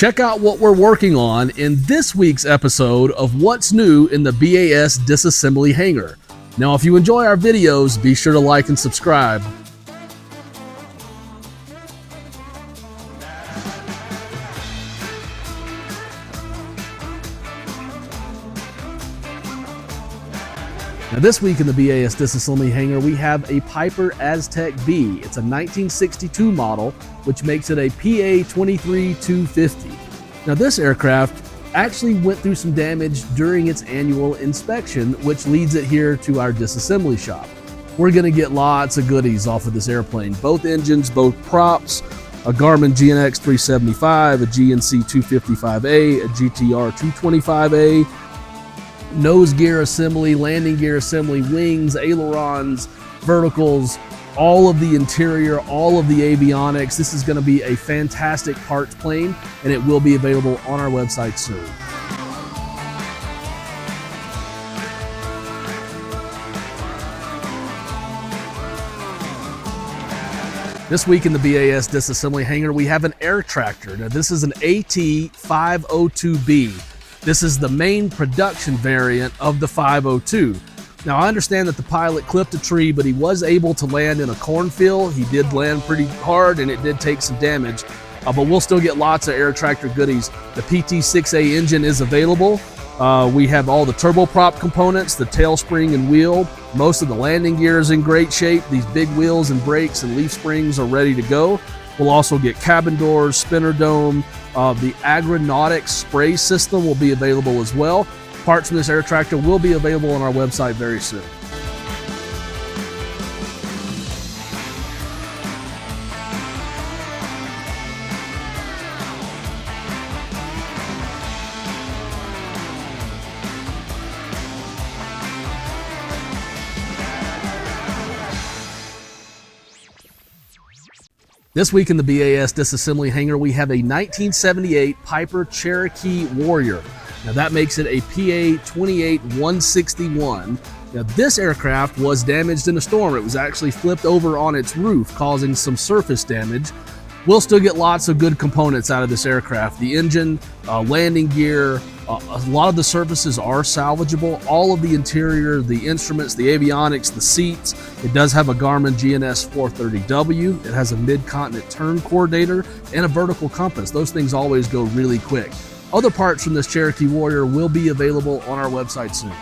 Check out what we're working on in this week's episode of What's New in the BAS Disassembly Hangar. Now, if you enjoy our videos, be sure to like and subscribe. Now, this week in the BAS Disassembly Hangar, we have a Piper Aztec B. It's a 1962 model, which makes it a PA-23-250. Now, this aircraft actually went through some damage during its annual inspection, which leads it here to our disassembly shop. We're going to get lots of goodies off of this airplane, both engines, both props, a Garmin GNX 375, a GNC 255A, a GTR 225A, nose gear assembly, landing gear assembly, wings, ailerons, verticals, all of the interior, all of the avionics. This is going to be a fantastic parts plane, and it will be available on our website soon. This week in the BAS Disassembly Hangar, we have an Air Tractor. Now, this is an AT-502B. This is the main production variant of the 502. Now, I understand that the pilot clipped a tree, but he was able to land in a cornfield. He did land pretty hard, and it did take some damage, but we'll still get lots of Air Tractor goodies. The PT-6A engine is available. We have all the turboprop components, the tail spring and wheel. Most of the landing gear is in great shape. These big wheels and brakes and leaf springs are ready to go. We'll also get cabin doors, spinner dome. The avionics spray system will be available as well. Parts from this Air Tractor will be available on our website very soon. This week in the BAS Disassembly Hangar, we have a 1978 Piper Cherokee Warrior. Now, that makes it a PA-28-161. Now, this aircraft was damaged in a storm. It was actually flipped over on its roof, causing some surface damage. We'll still get lots of good components out of this aircraft. The engine, landing gear, a lot of the surfaces are salvageable. All of the interior, the instruments, the avionics, the seats. It does have a Garmin GNS 430W. It has a mid-continent turn coordinator and a vertical compass. Those things always go really quick. Other parts from this Cherokee Warrior will be available on our website soon.